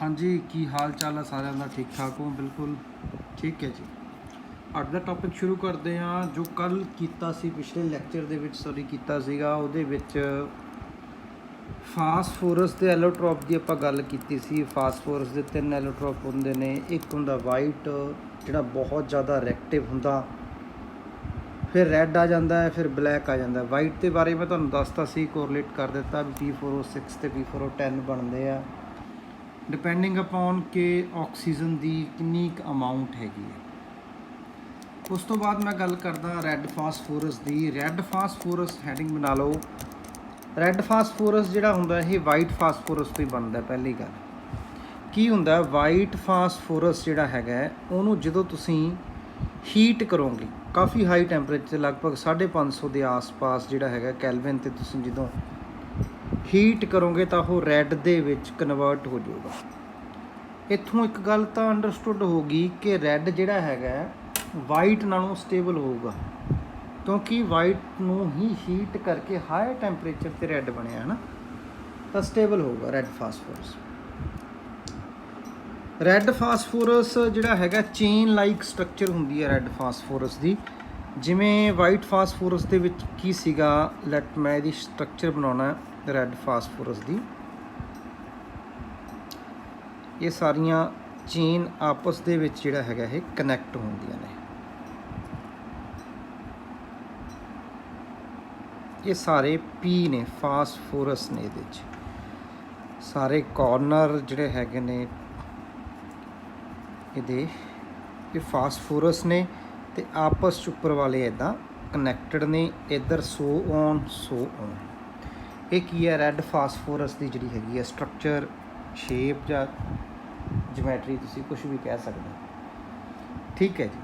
हाँ जी, की हाल चाल है साਰਿਆਂ ਦਾ ठीक ठाक हो? बिल्कुल ठीक है जी। ਅੱਜ ਦਾ ਟੌਪਿਕ ਸ਼ੁਰੂ ਕਰਦੇ ਹਾਂ। ਜੋ ਕੱਲ ਕੀਤਾ ਸੀ, ਪਿਛਲੇ ਲੈਕਚਰ ਦੇ ਵਿੱਚ ਸੌਰੀ ਕੀਤਾ ਸੀਗਾ, ਉਹਦੇ ਵਿੱਚ ਫਾਸਫੋਰਸ ਦੇ ਐਲੋਟ੍ਰੋਪ ਦੀ ਆਪਾਂ ਗੱਲ ਕੀਤੀ ਸੀ। ਫਾਸਫੋਰਸ ਦੇ 3 ਐਲੋਟ੍ਰੋਪ ਹੁੰਦੇ ਨੇ। ਇੱਕ ਹੁੰਦਾ ਵਾਈਟ, ਜਿਹੜਾ ਬਹੁਤ ਜ਼ਿਆਦਾ ਰਿਐਕਟਿਵ ਹੁੰਦਾ, ਫਿਰ ਰੈੱਡ ਆ ਜਾਂਦਾ ਹੈ, ਫਿਰ ਬਲੈਕ ਆ ਜਾਂਦਾ। ਵਾਈਟ ਦੇ ਬਾਰੇ ਮੈਂ ਤੁਹਾਨੂੰ ਦੱਸਤਾ ਸੀ, ਕੋਰਿਲੇਟ ਕਰ ਦਿੱਤਾ ਵੀ P4O6 ਤੇ P4O10 ਬਣਦੇ ਆ ਡਿਪੈਂਡਿੰਗ ਅਪੋਨ ਕਿ ਆਕਸੀਜਨ ਦੀ ਕਿੰਨੀ ਕੁ ਅਮਾਊਂਟ ਹੈਗੀ ਹੈ। ਉਸ ਤੋਂ ਬਾਅਦ ਮੈਂ ਗੱਲ ਕਰਦਾ ਰੈੱਡ ਫਾਸਫੋਰਸ ਦੀ। ਰੈੱਡ ਫਾਸਫੋਰਸ ਹੈਡਿੰਗ ਬਣਾ ਲਓ। ਰੈੱਡ ਫਾਸਫੋਰਸ ਜਿਹੜਾ ਹੁੰਦਾ ਇਹ ਵਾਈਟ ਫਾਸਫੋਰਸ ਤੋਂ ਹੀ ਬਣਦਾ। ਪਹਿਲੀ ਗੱਲ ਕੀ ਹੁੰਦਾ, ਵਾਈਟ ਫਾਸਫੋਰਸ ਜਿਹੜਾ ਹੈਗਾ ਉਹਨੂੰ ਜਦੋਂ ਤੁਸੀਂ ਹੀਟ ਕਰੋਗੇ ਕਾਫੀ ਹਾਈ ਟੈਂਪਰੇਚਰ, ਲਗਭਗ 550 ਦੇ ਆਸ-ਪਾਸ ਜਿਹੜਾ ਹੈਗਾ ਕੈਲਵਿਨ 'ਤੇ, ਤੁਸੀਂ ਜਦੋਂ ਹੀਟ ਕਰੋਗੇ ਤਾਂ ਉਹ ਰੈੱਡ ਦੇ ਵਿੱਚ ਕਨਵਰਟ ਹੋ ਜਾਊਗਾ। ਇੱਥੋਂ ਇੱਕ ਗੱਲ ਤਾਂ ਅੰਡਰਸਟੂਡ ਹੋਊਗੀ ਕਿ ਰੈੱਡ ਜਿਹੜਾ ਹੈਗਾ ਵਾਈਟ ਨਾਲੋਂ ਸਟੇਬਲ ਹੋਊਗਾ, ਕਿਉਂਕਿ ਵਾਈਟ ਨੂੰ ਹੀ ਹੀਟ ਕਰਕੇ ਹਾਈ ਟੈਂਪਰੇਚਰ 'ਤੇ ਰੈੱਡ ਬਣਿਆ ਹੈ ਨਾ, ਤਾਂ ਸਟੇਬਲ ਹੋਊਗਾ ਰੈੱਡ ਫਾਸਫੋਰਸ। ਰੈੱਡ ਫਾਸਫੋਰਸ ਜਿਹੜਾ ਹੈਗਾ ਚੇਨ ਲਾਈਕ ਸਟਰਕਚਰ ਹੁੰਦੀ ਹੈ ਰੈੱਡ ਫਾਸਫੋਰਸ ਦੀ। ਜਿਵੇਂ ਵਾਈਟ ਫਾਸਫੋਰਸ ਦੇ ਵਿੱਚ ਕੀ ਸੀਗਾ, ਲੈਟ ਮੈਂ ਇਹਦੀ ਸਟਰਕਚਰ ਬਣਾਉਣਾ ਰੈੱਡ ਫਾਸਫੋਰਸ ਦੀ। ਇਹ ਸਾਰੀਆਂ ਚੇਨ ਆਪਸ ਦੇ ਵਿੱਚ ਜਿਹੜਾ ਹੈਗਾ ਇਹ ਕਨੈਕਟ ਹੁੰਦੀਆਂ ਨੇ। ਇਹ ਸਾਰੇ ਪੀ ਨੇ, ਫਾਸਫੋਰਸ ਨੇ। ਇਹਦੇ 'ਚ ਸਾਰੇ ਕਾਰਨਰ ਜਿਹੜੇ ਹੈਗੇ ਨੇ ਇਹਦੇ, ਇਹ ਫਾਸਫੋਰਸ ਨੇ ਅਤੇ ਆਪਸ 'ਚ ਉੱਪਰ ਵਾਲੇ ਇੱਦਾਂ ਕਨੈਕਟਡ ਨੇ। ਇੱਧਰ ਸੋ ਔਨ ਸੋ ਔਨ। ਇਹ ਕੀ ਹੈ, ਰੈੱਡ ਫਾਸਫੋਰਸ ਦੀ ਜਿਹੜੀ ਹੈਗੀ ਹੈ ਸਟਰਕਚਰ, ਸ਼ੇਪ ਜਾਂ ਜਿਓਮੈਟਰੀ, ਤੁਸੀਂ ਕੁਛ ਵੀ ਕਹਿ ਸਕਦੇ ਹੋ। ਠੀਕ ਹੈ ਜੀ।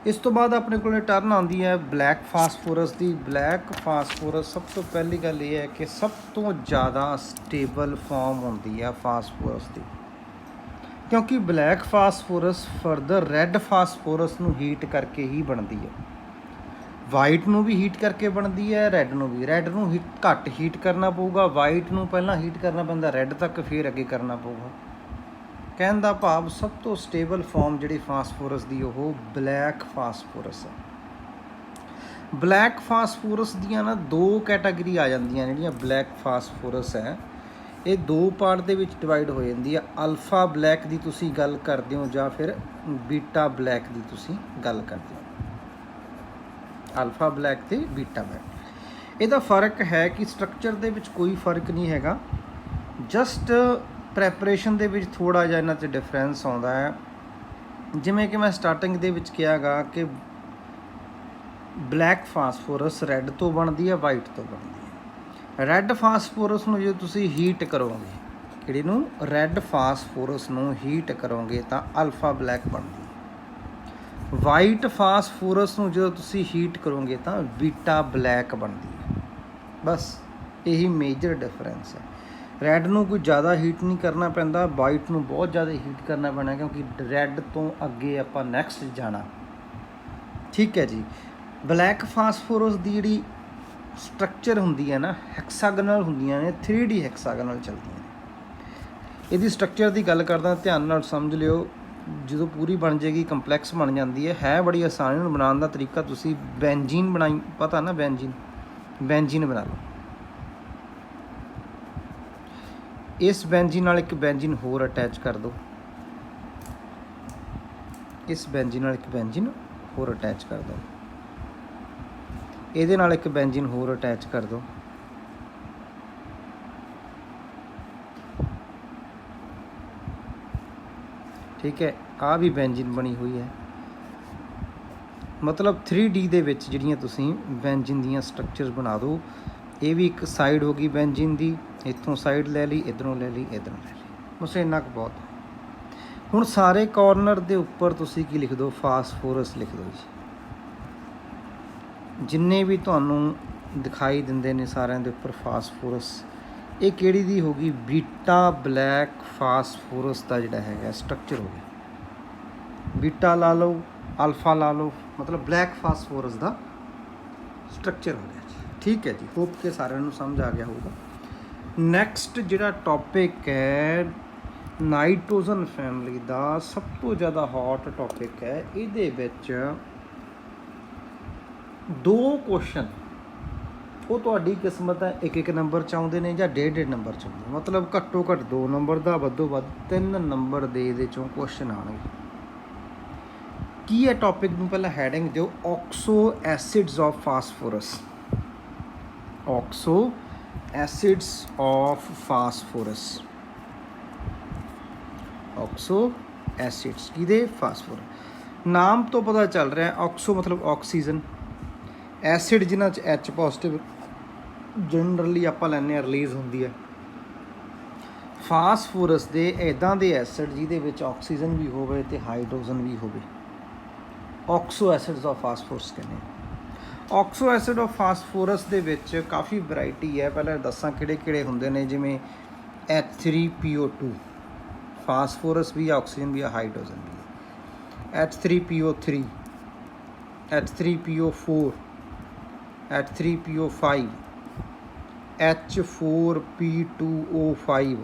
ਇਸ ਤੋਂ ਬਾਅਦ ਆਪਣੇ ਕੋਲ ਟਰਨ ਆਉਂਦੀ ਹੈ ਬਲੈਕ ਫਾਸਫੋਰਸ ਦੀ। ਬਲੈਕ ਫਾਸਫੋਰਸ ਸਭ ਤੋਂ ਪਹਿਲੀ ਗੱਲ ਇਹ ਹੈ ਕਿ ਸਭ ਤੋਂ ਜ਼ਿਆਦਾ ਸਟੇਬਲ ਫਾਰਮ ਹੁੰਦੀ ਹੈ ਫਾਸਫੋਰਸ ਦੀ, ਕਿਉਂਕਿ black phosphorus further red phosphorus ਨੂੰ ਹੀਟ ਕਰਕੇ ਹੀ ਬਣਦੀ ਹੈ। ਵਾਈਟ ਨੂੰ ਵੀ ਹੀਟ ਕਰਕੇ ਬਣਦੀ ਹੈ, ਰੈੱਡ ਨੂੰ ਵੀ। ਰੈੱਡ ਨੂੰ ਘੱਟ ਹੀਟ ਕਰਨਾ ਪਊਗਾ, ਵਾਈਟ ਨੂੰ ਪਹਿਲਾਂ ਹੀਟ ਕਰਨਾ ਪੈਂਦਾ ਰੈੱਡ ਤੱਕ, ਫਿਰ ਅੱਗੇ ਕਰਨਾ ਪਊਗਾ। ਕਹਿਣ ਦਾ ਭਾਵ ਸਭ ਤੋਂ ਸਟੇਬਲ ਫਾਰਮ ਜਿਹੜੀ ਫਾਸਫੋਰਸ ਦੀ ਉਹ ਬਲੈਕ ਫਾਸਫੋਰਸ ਹੈ। ਬਲੈਕ ਫਾਸਫੋਰਸ ਦੀਆਂ ਨਾ 2 ਕੈਟਾਗਰੀ ਆ ਜਾਂਦੀਆਂ ਨੇ ਜਿਹੜੀਆਂ ਬਲੈਕ ਫਾਸਫੋਰਸ ਹੈ। ਇਹ 2 ਪਾਰਟ ਦੇ ਵਿੱਚ ਡਿਵਾਈਡ ਹੋ ਜਾਂਦੀ ਆ। ਅਲਫਾ ਬਲੈਕ ਦੀ ਤੁਸੀਂ ਗੱਲ ਕਰਦੇ ਹੋ ਜਾਂ ਫਿਰ ਬੀਟਾ ਬਲੈਕ ਦੀ ਤੁਸੀਂ ਗੱਲ ਕਰਦੇ ਹੋ। ਅਲਫਾ ਬਲੈਕ ਅਤੇ ਬੀਟਾ ਬਲੈਕ। ਇਹਦਾ ਫਰਕ ਹੈ ਕਿ ਸਟਰਕਚਰ ਦੇ ਵਿੱਚ ਕੋਈ ਫਰਕ ਨਹੀਂ ਹੈਗਾ, ਜਸਟ ਪ੍ਰੈਪਰੇਸ਼ਨ ਦੇ ਵਿੱਚ ਥੋੜ੍ਹਾ ਜਿਹਾ ਇਹਨਾਂ 'ਚ ਡਿਫਰੈਂਸ ਆਉਂਦਾ ਹੈ। ਜਿਵੇਂ ਕਿ ਮੈਂ ਸਟਾਰਟਿੰਗ ਦੇ ਵਿੱਚ ਕਿਹਾ ਗਾ ਕਿ ਬਲੈਕ ਫਾਸਫੋਰਸ ਰੈੱਡ ਤੋਂ ਬਣਦੀ ਹੈ, ਵਾਈਟ ਤੋਂ ਬਣਦੀ ਹੈ। ਰੈੱਡ ਫਾਸਫੋਰਸ ਨੂੰ ਜਦੋਂ ਤੁਸੀਂ ਹੀਟ ਕਰੋਗੇ, ਕਿਹੜੀ ਨੂੰ, ਰੈੱਡ ਫਾਸਫੋਰਸ ਨੂੰ ਹੀਟ ਕਰੋਗੇ ਤਾਂ ਅਲਫਾ ਬਲੈਕ ਬਣਦੀ ਹੈ। ਵਾਈਟ ਫਾਸਫੋਰਸ ਨੂੰ ਜਦੋਂ ਤੁਸੀਂ ਹੀਟ ਕਰੋਗੇ ਤਾਂ ਬੀਟਾ ਬਲੈਕ ਬਣਦੀ ਹੈ। ਬਸ ਇਹੀ ਮੇਜਰ ਡਿਫਰੈਂਸ ਹੈ। ਰੈੱਡ ਨੂੰ ਕੋਈ ਜ਼ਿਆਦਾ ਹੀਟ ਨਹੀਂ ਕਰਨਾ ਪੈਂਦਾ, ਵਾਈਟ ਨੂੰ ਬਹੁਤ ਜ਼ਿਆਦਾ ਹੀਟ ਕਰਨਾ ਪੈਣਾ, ਕਿਉਂਕਿ ਰੈੱਡ ਤੋਂ ਅੱਗੇ ਆਪਾਂ ਨੈਕਸਟ ਜਾਣਾ। ਠੀਕ ਹੈ ਜੀ। ਬਲੈਕ ਫਾਸਫੋਰਸ ਦੀ ਜਿਹੜੀ ਸਟਰਕਚਰ ਹੁੰਦੀ ਹੈ ਨਾ, ਹੈਕਸਾਗਨਲ ਹੁੰਦੀਆਂ ਨੇ, 3D ਹੈਕਸਾਗਨਲ ਚੱਲਦੀਆਂ ਨੇ। ਇਹਦੀ ਸਟਰਕਚਰ ਦੀ ਗੱਲ ਕਰਦਾ, ਧਿਆਨ ਨਾਲ ਸਮਝ ਲਿਓ। ਜਦੋਂ ਪੂਰੀ ਬਣ ਜਾਏਗੀ, ਕੰਪਲੈਕਸ ਬਣ ਜਾਂਦੀ ਹੈ ਬੜੀ ਆਸਾਨ। ਨੂੰ ਬਣਾਉਣ ਦਾ ਤਰੀਕਾ ਤੁਸੀਂ ਬੈਂਜੀਨ ਬਣਾਈ, ਪਤਾ ਨਾ ਬੈਂਜੀਨ ਬਣਾ ਲਓ। ਇਸ ਬੈਂਜੀਨ ਨਾਲ ਇੱਕ ਬੈਂਜੀਨ ਹੋਰ ਅਟੈਚ ਕਰ ਦਿਓ, ਇਸ ਬੈਂਜੀਨ ਨਾਲ ਇੱਕ ਬੈਂਜੀਨ ਹੋਰ ਅਟੈਚ ਕਰ ਦਿਓ, ਇਹਦੇ ਨਾਲ ਇੱਕ ਬੈਂਜੀਨ ਹੋਰ ਅਟੈਚ ਕਰ ਦਿਓ। ਠੀਕ ਹੈ, ਆਹ ਵੀ ਬੈਂਜੀਨ ਬਣੀ ਹੋਈ ਹੈ। ਮਤਲਬ 3D ਦੇ ਵਿੱਚ ਜਿਹੜੀਆਂ ਤੁਸੀਂ ਬੈਂਜੀਨ ਦੀਆਂ ਸਟਰਕਚਰਸ ਬਣਾ ਦਿਓ। ਇਹ ਵੀ ਇੱਕ ਸਾਈਡ ਹੋ ਗਈ ਬੈਂਜੀਨ ਦੀ, ਇੱਥੋਂ ਸਾਈਡ ਲੈ ਲਈ, ਇੱਧਰੋਂ ਲੈ ਲਈ, ਇੱਧਰੋਂ ਲੈ ਲਈ, ਬਸ ਇੰਨਾ ਕੁ ਬਹੁਤ ਹੈ। ਹੁਣ ਸਾਰੇ ਕਾਰਨਰ ਦੇ ਉੱਪਰ ਤੁਸੀਂ ਕੀ ਲਿਖ ਦਿਓ, ਫਾਸਫੋਰਸ ਲਿਖ ਦਿਓ ਜੀ। ਜਿੰਨੇ ਵੀ ਤੁਹਾਨੂੰ ਦਿਖਾਈ ਦਿੰਦੇ ਨੇ ਸਾਰਿਆਂ ਦੇ ਉੱਪਰ ਫਾਸਫੋਰਸ। ਇਹ ਕਿਹੜੀ ਦੀ ਹੋ ਗਈ, ਬੀਟਾ ਬਲੈਕ ਫਾਸਫੋਰਸ ਦਾ ਜਿਹੜਾ ਹੈਗਾ ਸਟਰਕਚਰ ਹੋ ਗਿਆ। ਬੀਟਾ ਲਾ ਲਓ, ਅਲਫਾ ਲਾ ਲਓ, ਮਤਲਬ ਬਲੈਕ ਫਾਸਫੋਰਸ ਦਾ ਸਟਰਕਚਰ ਹੋ ਗਿਆ ਜੀ। ਠੀਕ ਹੈ ਜੀ, ਹੋਪ ਕਿ ਸਾਰਿਆਂ ਨੂੰ ਸਮਝ ਆ ਗਿਆ ਹੋਊਗਾ। ਨੈਕਸਟ ਜਿਹੜਾ ਟੌਪਿਕ ਹੈ ਨਾਈਟ੍ਰੋਜਨ ਫੈਮਿਲੀ ਦਾ ਸਭ ਤੋਂ ਜ਼ਿਆਦਾ ਹੌਟ ਟੌਪਿਕ ਹੈ। ਇਹਦੇ ਵਿੱਚ 2 ਕੁਐਸਚਨ ਉਹ ਤੁਹਾਡੀ ਕਿਸਮਤ ਹੈ, 1-1 ਨੰਬਰ 'ਚ ਆਉਂਦੇ ਨੇ ਜਾਂ 1.5 ਨੰਬਰ 'ਚ ਆਉਂਦੇ, ਮਤਲਬ ਘੱਟੋ ਘੱਟ 2 ਨੰਬਰ ਦਾ, ਵੱਧੋ ਵੱਧ 3 ਨੰਬਰ ਦੇ ਇਹਦੇ 'ਚੋਂ ਕੁਐਸਚਨ ਆਉਣਗੇ। ਕੀ ਹੈ ਟੌਪਿਕ ਨੂੰ ਪਹਿਲਾਂ ਹੈਡਿੰਗ ਦਿਓ, oxo acids of phosphorus. Oxo acids of phosphorus. Oxo acids ਕਿਹਦੇ? ਫਾਸਫੋਰਸ। ਨਾਮ ਤੋਂ ਪਤਾ ਚੱਲ ਰਿਹਾ ਆਕਸੋ ਮਤਲਬ ਆਕਸੀਜਨ, ਐਸਿਡ ਜਿਨ੍ਹਾਂ 'ਚ H ਪੋਜ਼ਿਟਿਵ ਜਨਰਲੀ ਆਪਾਂ ਲੈਂਦੇ ਹਾਂ ਰਿਲੀਜ਼ ਹੁੰਦੀ ਹੈ। ਫਾਸਫੋਰਸ ਦੇ ਇੱਦਾਂ ਦੇ ਐਸਿਡ ਜਿਹਦੇ ਵਿੱਚ ਆਕਸੀਜਨ ਵੀ ਹੋਵੇ ਅਤੇ ਹਾਈਡਰੋਜਨ ਵੀ ਹੋਵੇ, ਆਕਸੋ ਐਸਿਡਸ ਆਫ ਫਾਸਫੋਰਸ ਕਹਿੰਦੇ ਆ। ਆਕਸੋ ਐਸਿਡ ਆਫ ਫਾਸਫੋਰਸ ਦੇ ਵਿੱਚ ਕਾਫੀ ਵੈਰਾਈਟੀ ਹੈ। ਪਹਿਲਾਂ ਦੱਸਾਂ ਕਿਹੜੇ ਕਿਹੜੇ ਹੁੰਦੇ ਨੇ, ਜਿਵੇਂ H3PO2, ਫਾਸਫੋਰਸ ਵੀ, ਆਕਸੀਜਨ ਵੀ, ਹਾਈਡਰੋਜਨ ਵੀ। H3PO3, H3PO4, H3PO5, H4P2O5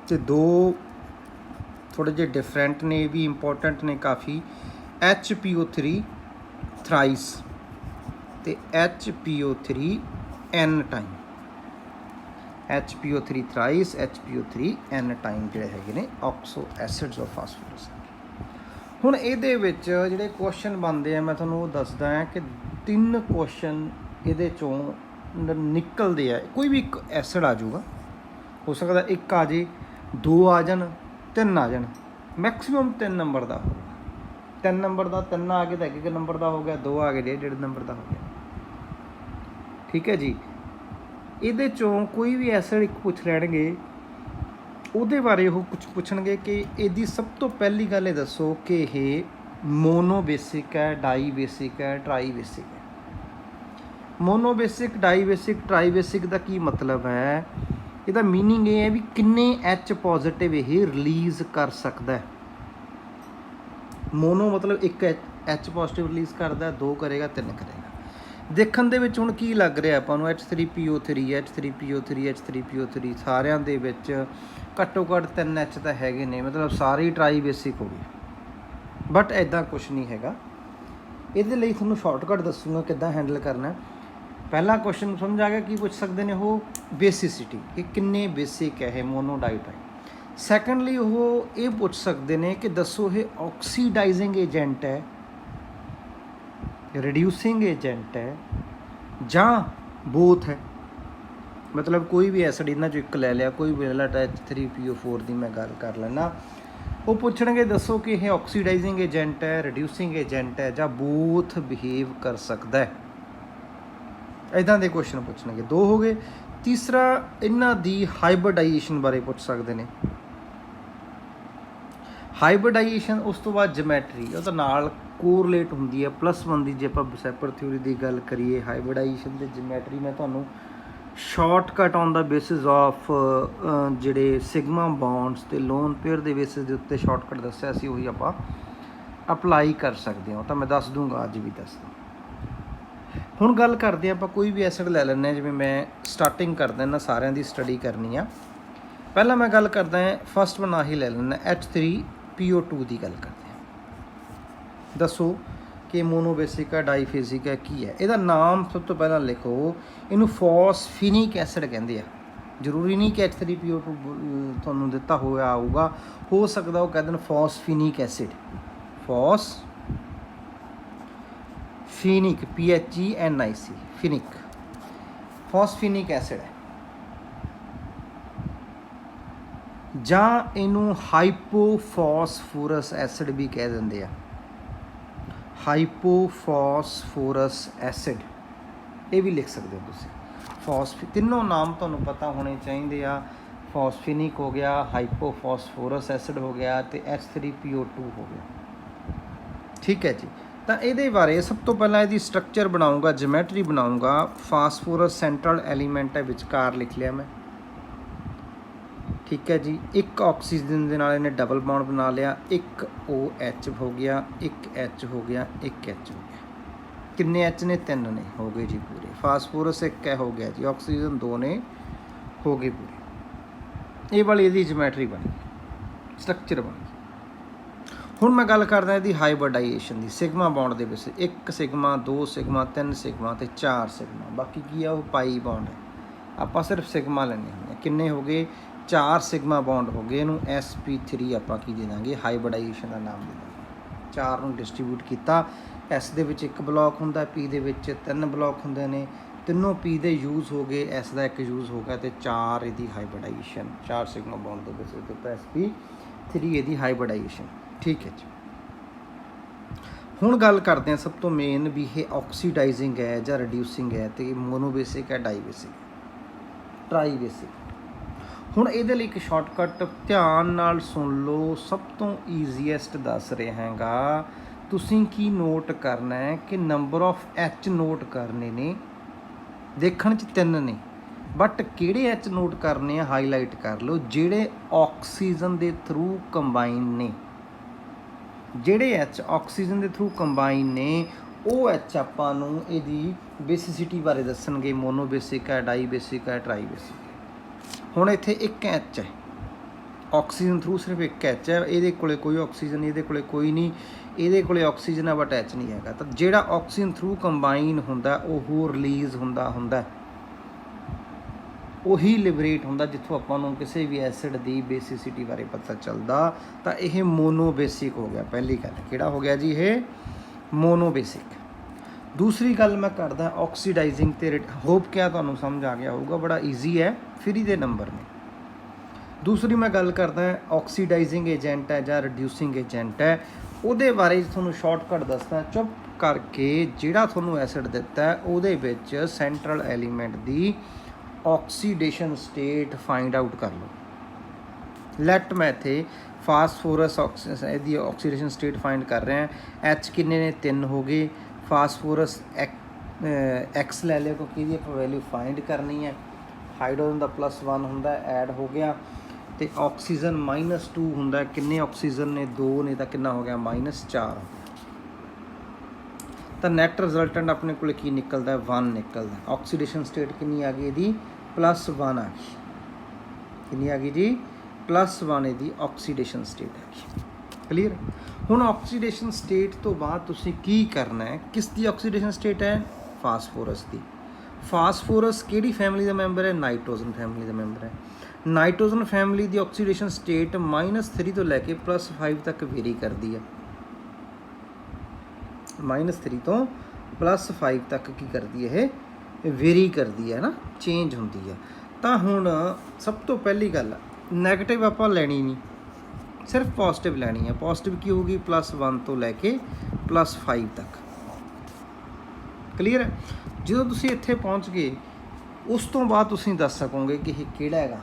ਤੇ 2 ਥੋੜ੍ਹੇ ਜਿਹੇ ਡਿਫਰੈਂਟ ਨੇ, ਇਹ ਵੀ ਇੰਪੋਰਟੈਂਟ ਨੇ ਕਾਫੀ, HPO3 ਥਰਾਈਸ ਤੇ HPO3 N time. HPO3 thrice, HPO3 N time ਜਿਹੜੇ ਹੈਗੇ ਨੇ ਆਕਸੋ ਐਸਿਡਸ ਆਫ ਫਾਸਫੋਰਸ। ਹੁਣ ਇਹਦੇ ਵਿੱਚ ਜਿਹੜੇ ਕੁਐਸਚਨ ਬਣਦੇ ਆ, ਮੈਂ ਤੁਹਾਨੂੰ ਉਹ ਦੱਸਦਾ ਹਾਂ ਕਿ 3 ਕੁਐਸਚਨ ਇਹਦੇ 'ਚੋਂ ਨਿਕਲਦੇ ਆ। ਕੋਈ ਵੀ ਇੱਕ ਐਸਿਡ ਆ ਜਾਊਗਾ, ਹੋ ਸਕਦਾ 1 ਆ ਜੇ, 2 ਆ ਜਾਣ, 3 ਆ ਜਾਣ, ਮੈਕਸੀਮਮ 3 ਨੰਬਰ ਦਾ ਹੋਊਗਾ। 3 ਨੰਬਰ ਦਾ 3 ਆ ਗਏ ਤਾਂ 1 ਨੰਬਰ ਦਾ ਹੋ ਗਿਆ, 2 ਆ ਗਏ 1.5 ਨੰਬਰ ਦਾ ਹੋ ਗਿਆ। ਠੀਕ ਹੈ ਜੀ। ਇਹਦੇ 'ਚੋਂ ਕੋਈ ਵੀ ਐਸਿਡ ਇੱਕ ਪੁੱਛ ਲੈਣਗੇ, ਉਹਦੇ ਬਾਰੇ ਉਹ ਕੁਛ ਪੁੱਛਣਗੇ ਕਿ ਇਹਦੀ ਸਭ ਤੋਂ ਪਹਿਲੀ ਗੱਲ ਇਹ ਦੱਸੋ ਕਿ ਇਹ ਮੋਨੋ ਬੇਸਿਕ ਹੈ, ਡਾਈ ਬੇਸਿਕ ਹੈ, ਟਰਾਈ ਬੇਸਿਕ ਹੈ। ਮੋਨੋ ਬੇਸਿਕ, ਡਾਈ ਬੇਸਿਕ, ਟਰਾਈ ਬੇਸਿਕ ਦਾ ਕੀ ਮਤਲਬ ਹੈ? ਇਹਦਾ ਮੀਨਿੰਗ ਇਹ ਹੈ ਵੀ ਕਿੰਨੇ H ਪੋਜ਼ਿਟਿਵ ਇਹ ਰਿਲੀਜ਼ ਕਰ ਸਕਦਾ। ਮੋਨੋ ਮਤਲਬ 1 H ਪੋਜ਼ਿਟਿਵ ਰਿਲੀਜ਼ ਕਰਦਾ, 2 ਕਰੇਗਾ, 3 ਕਰੇਗਾ। ਦੇਖਣ ਦੇ ਵਿੱਚ ਹੁਣ ਕੀ ਲੱਗ ਰਿਹਾ ਆਪਾਂ ਨੂੰ, H3PO3, H3PO3, H3PO3 ਸਾਰਿਆਂ ਦੇ ਵਿੱਚ ਘੱਟੋ ਘੱਟ 3 H ਤਾਂ ਹੈਗੇ ਨੇ, ਮਤਲਬ ਸਾਰੇ ਹੀ ਟਰਾਈ ਬੇਸਿਕ ਹੋ ਗਏ। ਬਟ ਇੱਦਾਂ ਕੁਛ ਨਹੀਂ ਹੈਗਾ। ਇਹਦੇ ਲਈ ਤੁਹਾਨੂੰ ਸ਼ਾਰਟਕਟ ਦੱਸੂਗਾ ਕਿੱਦਾਂ ਹੈਂਡਲ ਕਰਨਾ। ਪਹਿਲਾ ਕੁਐਸਚਨ ਸਮਝ ਆ ਗਿਆ ਕੀ ਪੁੱਛ ਸਕਦੇ ਨੇ ਉਹ, ਬੇਸਿਸਿਟੀ, ਕਿ ਕਿੰਨੇ ਬੇਸਿਕ ਹੈ ਇਹ ਮੋਨੋਡਾਈਟਾਈ। ਸੈਕੰਡਲੀ ਉਹ ਇਹ ਪੁੱਛ ਸਕਦੇ ਨੇ ਕਿ ਦੱਸੋ ਇਹ ਆਕਸੀਡਾਈਜ਼ਿੰਗ ਏਜੰਟ ਹੈ, ਰਿਡਿਊਸਿੰਗ ਏਜੰਟ ਹੈ, ਜਾਂ ਬੋਥ ਹੈ। ਮਤਲਬ ਕੋਈ ਵੀ ਐਸਿਡ ਇਹਨਾਂ 'ਚੋਂ ਇੱਕ ਲੈ ਲਿਆ, ਕੋਈ ਵੀ ਲੈ ਲਿਆ, H3PO4 ਦੀ ਮੈਂ ਗੱਲ ਕਰ ਲੈਣਾ। ਉਹ ਪੁੱਛਣਗੇ ਦੱਸੋ ਕਿ ਇਹ ਆਕਸੀਡਾਈਜ਼ਿੰਗ ਏਜੰਟ ਹੈ, ਰਿਡਿਊਸਿੰਗ ਏਜੰਟ ਹੈ, ਜਾਂ ਬੋਥ ਬਿਹੇਵ ਕਰ ਸਕਦਾ ਹੈ। ਇੱਦਾਂ ਦੇ ਕੁਐਸਚਨ ਪੁੱਛਣਗੇ। 2 ਹੋ ਗਏ। ਤੀਸਰਾ ਇਹਨਾਂ ਦੀ ਹਾਈਬ੍ਰਿਡਾਈਜੇਸ਼ਨ ਬਾਰੇ ਪੁੱਛ ਸਕਦੇ ਨੇ। ਹਾਈਬ੍ਰਿਡਾਈਜੇਸ਼ਨ, ਉਸ ਤੋਂ ਬਾਅਦ ਜਿਮੈਟਰੀ, ਉਹ ਤਾਂ ਨਾਲ ਕੋਰਲੇਟ ਹੁੰਦੀ ਹੈ +1 ਦੀ। ਜੇ ਆਪਾਂ ਬਸੈਪਰ ਥਿਊਰੀ ਦੀ ਗੱਲ ਕਰੀਏ, ਹਾਈਬ੍ਰਿਡਾਈਜੇਸ਼ਨ ਤੇ ਜਿਮੈਟਰੀ ਮੈਂ ਤੁਹਾਨੂੰ shortcut on the basis of ਜਿਹੜੇ ਸਿਗਮਾ ਬੌਂਡਸ ਤੇ ਲੋਨ ਪੇਅਰ ਦੇ ਬੇਸਿਸ ਦੇ ਉੱਤੇ ਸ਼ਾਰਟਕਟ ਦੱਸਿਆ ਸੀ, ਉਹੀ ਆਪਾਂ ਅਪਲਾਈ ਕਰ ਸਕਦੇ ਹਾਂ। ਤਾਂ ਮੈਂ ਦੱਸ ਦੂੰਗਾ, ਅੱਜ ਵੀ ਦੱਸਦਾ। ਹੁਣ ਗੱਲ ਕਰਦੇ ਹਾਂ ਆਪਾਂ, ਕੋਈ ਵੀ ਐਸਿਡ ਲੈ ਲੈਂਦੇ ਹਾਂ। ਜਿਵੇਂ ਮੈਂ ਸਟਾਰਟਿੰਗ ਕਰਦਾ ਇਹਨਾਂ ਸਾਰਿਆਂ ਦੀ ਸਟੱਡੀ ਕਰਨੀ ਆ। ਪਹਿਲਾਂ ਮੈਂ ਗੱਲ ਕਰਦਾ ਫਸਟ ਵਨ ਆਹੀ ਲੈ ਲੈਂਦਾ, H3PO2 ਦੀ ਗੱਲ ਕਰਦੇ ਹਾਂ। ਦੱਸੋ ਕਿ ਮੋਨੋਬੇਸਿਕ ਹੈ, ਡਾਈਫੇਸਿਕ ਹੈ, ਕੀ ਹੈ? ਇਹਦਾ ਨਾਮ ਸਭ ਤੋਂ ਪਹਿਲਾਂ ਲਿਖੋ, ਇਹਨੂੰ ਫਾਸਫੀਨਿਕ ਐਸਿਡ ਕਹਿੰਦੇ ਆ। ਜ਼ਰੂਰੀ ਨਹੀਂ ਕਿ H3PO2 ਤੁਹਾਨੂੰ ਦਿੱਤਾ ਹੋਇਆ ਆਊਗਾ, ਹੋ ਸਕਦਾ ਉਹ ਕਹਿੰਦੇ ਨੇ ਫਾਸਫੀਨਿਕ ਐਸਿਡ। ਫੀਨਿਕ, PHENIC, ਫਿਨਿਕ, ਫਾਸਫੀਨਿਕ ਐਸਿਡ ਹੈ। ਜਾਂ ਇਹਨੂੰ ਹਾਈਪੋਫਾਸਫੋਰਸ ਐਸਿਡ ਵੀ ਕਹਿ ਦਿੰਦੇ ਆ। ਹਾਈਪੋਫਾਸਫੋਰਸ ਐਸਿਡ, ਇਹ ਵੀ ਲਿਖ ਸਕਦੇ ਹੋ ਤੁਸੀਂ। ਤਿੰਨੋਂ ਨਾਮ ਤੁਹਾਨੂੰ ਪਤਾ ਹੋਣੇ ਚਾਹੀਦੇ ਆ। ਫਾਸਫੀਨਿਕ ਹੋ ਗਿਆ, ਹਾਈਪੋਫਾਸਫੋਰਸ ਐਸਿਡ ਹੋ ਗਿਆ, ਅਤੇ H3PO2 ਹੋ ਗਿਆ। ਠੀਕ ਹੈ ਜੀ। ਤਾਂ ਇਹਦੇ ਬਾਰੇ ਸਭ ਤੋਂ ਪਹਿਲਾਂ ਇਹਦੀ structure ਬਣਾਊਂਗਾ, geometry ਬਣਾਊਂਗਾ। Phosphorus central element ਹੈ, ਵਿਚਕਾਰ ਲਿਖ ਲਿਆ ਮੈਂ। ਠੀਕ ਹੈ ਜੀ। 1 ਆਕਸੀਜਨ ਦੇ ਨਾਲ ਇਹਨੇ ਡਬਲ ਬੌਂਡ ਬਣਾ ਲਿਆ, 1 OH ਹੋ ਗਿਆ, 1 H ਹੋ ਗਿਆ, 1 H ਹੋ ਗਿਆ। ਕਿੰਨੇ H ਨੇ? 3 ਨੇ, ਹੋ ਗਏ ਜੀ ਪੂਰੇ। ਫਾਸਫੋਰਸ 1 ਹੋ ਗਿਆ ਜੀ, ਆਕਸੀਜਨ 2 ਨੇ, ਹੋ ਗਏ ਪੂਰੇ। ਇਹ ਵਾਲੀ ਇਹਦੀ ਜਿਓਮੈਟਰੀ ਬਣੀ, ਸਟਰਕਚਰ ਬਣੀ। ਹੁਣ ਮੈਂ ਗੱਲ ਕਰਦਾ ਇਹਦੀ ਹਾਈਬ੍ਰਿਡਾਈਜੇਸ਼ਨ ਦੀ, ਸਿਗਮਾ ਬੌਂਡ ਦੇ ਵਿੱਚ 1 ਸਿਗਮਾ 2 ਸਿਗਮਾ 3 ਸਿਗਮਾ ਤੇ 4 ਸਿਗਮਾ, ਬਾਕੀ ਕੀ ਆ ਉਹ ਪਾਈ ਬੌਂਡ ਹੈ। ਆਪਾਂ ਸਿਰਫ ਸਿਗਮਾ ਲੈਣੇ ਹੁੰਦੇ। ਕਿੰਨੇ ਹੋ ਗਏ? 4 ਸਿਗਮਾ ਬੌਂਡ ਹੋ ਗਏ। ਇਹਨੂੰ sp3 ਆਪਾਂ ਕੀ ਦੇ ਦਾਂਗੇ? ਹਾਈਬ੍ਰਿਡਾਈਜੇਸ਼ਨ ਦਾ ਨਾਮ ਦੇ ਦਾਂਗੇ। 4 ਨੂੰ ਡਿਸਟਰੀਬਿਊਟ ਕੀਤਾ। s ਦੇ ਵਿੱਚ 1 ਬਲੋਕ ਹੁੰਦਾ, p ਦੇ ਵਿੱਚ 3 ਬਲੋਕ ਹੁੰਦੇ ਨੇ, ਤਿੰਨੋਂ p ਦੇ ਯੂਜ਼ ਹੋ ਗਏ, s ਦਾ 1 ਯੂਜ਼ ਹੋ ਗਿਆ, ਤੇ 4 ਇਹਦੀ ਹਾਈਬ੍ਰਿਡਾਈਜੇਸ਼ਨ, 4 ਸਿਗਮਾ ਬੌਂਡ ਦੇ ਵਿੱਚ ਦਿੱਤਾ sp3 ਇਹਦੀ ਹਾਈਬ੍ਰਿਡਾਈਜੇਸ਼ਨ। ਠੀਕ ਹੈ ਜੀ। ਹੁਣ ਗੱਲ ਕਰਦੇ ਹਾਂ ਸਭ ਤੋਂ ਮੇਨ ਵੀ ਇਹ ਆਕਸੀਡਾਈਜ਼ਿੰਗ ਹੈ ਜਾਂ ਰਿਡਿਊਸਿੰਗ ਹੈ, ਤੇ ਮੋਨੋਬੇਸਿਕ ਹੈ, ਡਾਈਬੇਸਿਕ, ਟਰਾਈਬੇਸਿਕ। ਹੁਣ ਇਹਦੇ ਲਈ ਇੱਕ ਸ਼ਾਰਟਕਟ ਧਿਆਨ ਨਾਲ ਸੁਣ ਲਓ, ਸਭ ਤੋਂ ਈਜ਼ੀਐਸਟ ਦੱਸ ਰਿਹਾ ਹੈਗਾ। ਤੁਸੀਂ ਕੀ ਨੋਟ ਕਰਨਾ ਹੈ ਕਿ ਨੰਬਰ ਆਫ ਐਚ ਨੋਟ ਕਰਨੇ ਨੇ, ਦੇਖਣ 'ਚ 3 ਨੇ, ਬਟ ਕਿਹੜੇ ਐਚ ਨੋਟ ਕਰਨੇ ਆ ਹਾਈਲਾਈਟ ਕਰ ਲਓ, ਜਿਹੜੇ ਆਕਸੀਜਨ ਦੇ ਥਰੂ ਕੰਬਾਈਨ ਨੇ। ਜਿਹੜੇ ਐਚ ਆਕਸੀਜਨ ਦੇ ਥਰੂ ਕੰਬਾਈਨ ਨੇ ਉਹ ਐਚ ਆਪਾਂ ਨੂੰ ਇਹਦੀ ਬੇਸਿਸਿਟੀ ਬਾਰੇ ਦੱਸਣਗੇ, ਮੋਨੋਬੇਸਿਕ ਹੈ, ਡਾਈਬੇਸਿਕ ਹੈ, ਟਰਾਈਬੇਸਿਕ ਹੈ। ਹੁਣ ਇੱਥੇ ਇੱਕ ਐਚ ਹੈ, ਆਕਸੀਜਨ ਥਰੂ ਸਿਰਫ ਇੱਕ ਐਚ ਹੈ, ਇਹਦੇ ਕੋਲੇ ਕੋਈ ਆਕਸੀਜਨ ਨਹੀਂ, ਇਹਦੇ ਕੋਲੇ ਕੋਈ ਨਹੀਂ, ਇਹਦੇ ਕੋਲੇ ਆਕਸੀਜਨ ਹੈ ਬਟ ਐਚ ਨਹੀਂ ਹੈਗਾ। ਤਾਂ ਜਿਹੜਾ ਆਕਸੀਜਨ ਥਰੂ ਕੰਬਾਈਨ ਹੁੰਦਾ ਉਹ ਰਿਲੀਜ਼ ਹੁੰਦਾ ਉਹੀ ਲਿਬਰੇਟ ਹੁੰਦਾ, ਜਿੱਥੋਂ ਆਪਾਂ ਨੂੰ ਕਿਸੇ ਵੀ ਐਸਿਡ ਦੀ ਬੇਸਿਸਿਟੀ ਬਾਰੇ ਪਤਾ ਚੱਲਦਾ। ਤਾਂ ਇਹ ਮੋਨੋਬੇਸਿਕ ਹੋ ਗਿਆ। ਪਹਿਲੀ ਗੱਲ ਕਿਹੜਾ ਹੋ ਗਿਆ ਜੀ? ਇਹ ਮੋਨੋਬੇਸਿਕ। ਦੂਸਰੀ ਗੱਲ ਮੈਂ ਕਰਦਾ ਆਕਸੀਡਾਈਜ਼ਿੰਗ ਤੇ ਹੋਪ ਕਿਆ ਤੁਹਾਨੂੰ ਸਮਝ ਆ ਗਿਆ ਹੋਊਗਾ, ਬੜਾ ਈਜ਼ੀ ਹੈ, ਫਰੀ ਦੇ ਨੰਬਰ ਨੇ। ਦੂਸਰੀ ਮੈਂ ਗੱਲ ਕਰਦਾ ਆਕਸੀਡਾਈਜ਼ਿੰਗ ਏਜੰਟ ਹੈ ਜਾਂ ਰਿਡਿਊਸਿੰਗ ਏਜੰਟ ਹੈ, ਉਹਦੇ ਬਾਰੇ ਤੁਹਾਨੂੰ ਸ਼ਾਰਟਕਟ ਦੱਸਦਾ। ਚੁੱਪ ਕਰਕੇ ਜਿਹੜਾ ਤੁਹਾਨੂੰ ਐਸਿਡ ਦਿੱਤਾ ਉਹਦੇ ਵਿੱਚ ਸੈਂਟਰਲ ਐਲੀਮੈਂਟ ਦੀ ਆਕਸੀਡੇਸ਼ਨ ਸਟੇਟ ਫਾਈਂਡ ਆਊਟ ਕਰ ਲਓ। ਲੈਟ ਮੈਂ ਇੱਥੇ ਫਾਸਫੋਰਸ ਇਹਦੀ ਆਕਸੀਡੇਸ਼ਨ ਸਟੇਟ ਫਾਈਂਡ ਕਰ ਰਿਹਾ। ਐਚ ਕਿੰਨੇ ਨੇ? 3 ਹੋ ਗਏ। ਫਾਸਫੋਰਸ ਐਕਸ ਲੈ ਲਿਓ ਕਿਉਂਕਿ ਇਹਦੀ ਆਪਾਂ ਵੈਲਿਊ ਫਾਈਂਡ ਕਰਨੀ ਹੈ। ਹਾਈਡਰੋਜਨ ਦਾ +1 ਹੁੰਦਾ, ਐਡ ਹੋ ਗਿਆ। ਤੇ ਆਕਸੀਜਨ -2 ਹੁੰਦਾ। ਕਿੰਨੇ ਆਕਸੀਜਨ ਨੇ? 2 ਨੇ, ਤਾਂ ਕਿੰਨਾ ਹੋ ਗਿਆ? -4। ਤਾਂ ਨੈਟ ਰਿਜ਼ਲਟੈਂਟ ਆਪਣੇ ਕੋਲ ਕੀ ਨਿਕਲਦਾ? 1 ਨਿਕਲਦਾ। ਆਕਸੀਡੇਸ਼ਨ ਸਟੇਟ ਕਿੰਨੀ ਆ ਗਈ ਇਹਦੀ? +1 ਆ ਗਈ। ਕਿੰਨੀ ਆ ਗਈ ਜੀ? +1 ਇਹਦੀ ਆਕਸੀਡੇਸ਼ਨ ਸਟੇਟ ਆ ਗਈ। ਕਲੀਅਰ? ਹੁਣ ਆਕਸੀਡੇਸ਼ਨ ਸਟੇਟ ਤੋਂ ਬਾਅਦ ਤੁਸੀਂ ਕੀ ਕਰਨਾ ਹੈ? ਕਿਸ ਦੀ ਆਕਸੀਡੇਸ਼ਨ ਸਟੇਟ ਹੈ? ਫਾਸਫੋਰਸ ਦੀ। ਫਾਸਫੋਰਸ ਕਿਹੜੀ ਫੈਮਿਲੀ ਦਾ ਮੈਂਬਰ ਹੈ? ਨਾਈਟ੍ਰੋਜਨ ਫੈਮਿਲੀ ਦਾ ਮੈਂਬਰ ਹੈ। ਨਾਈਟ੍ਰੋਜਨ ਫੈਮਿਲੀ ਦੀ ਆਕਸੀਡੇਸ਼ਨ ਸਟੇਟ -3 ਤੋਂ ਲੈ ਕੇ +5 ਤੱਕ ਵੇਰੀ ਕਰਦੀ ਹੈ। -3 ਤੋਂ +5 ਤੱਕ ਕੀ ਕਰਦੀ ਹੈ? ਇਹ ਵੇਰੀ ਕਰਦੀ ਹੈ ਨਾ, ਚੇਂਜ ਹੁੰਦੀ ਹੈ। ਤਾਂ ਹੁਣ ਸਭ ਤੋਂ ਪਹਿਲੀ ਗੱਲ, ਨੈਗੇਟਿਵ ਆਪਾਂ ਲੈਣੀ ਨਹੀਂ, ਸਿਰਫ ਪੋਜ਼ਿਟਿਵ ਲੈਣੀ ਹੈ। ਪੋਜ਼ਿਟਿਵ ਕੀ ਹੋਊਗੀ? +1 ਤੋਂ ਲੈ ਕੇ +5 ਤੱਕ। ਕਲੀਅਰ ਹੈ? ਜਦੋਂ ਤੁਸੀਂ ਇੱਥੇ ਪਹੁੰਚ ਗਏ ਉਸ ਤੋਂ ਬਾਅਦ ਤੁਸੀਂ ਦੱਸ ਸਕੋਗੇ ਕਿ ਇਹ ਕਿਹੜਾ ਹੈਗਾ।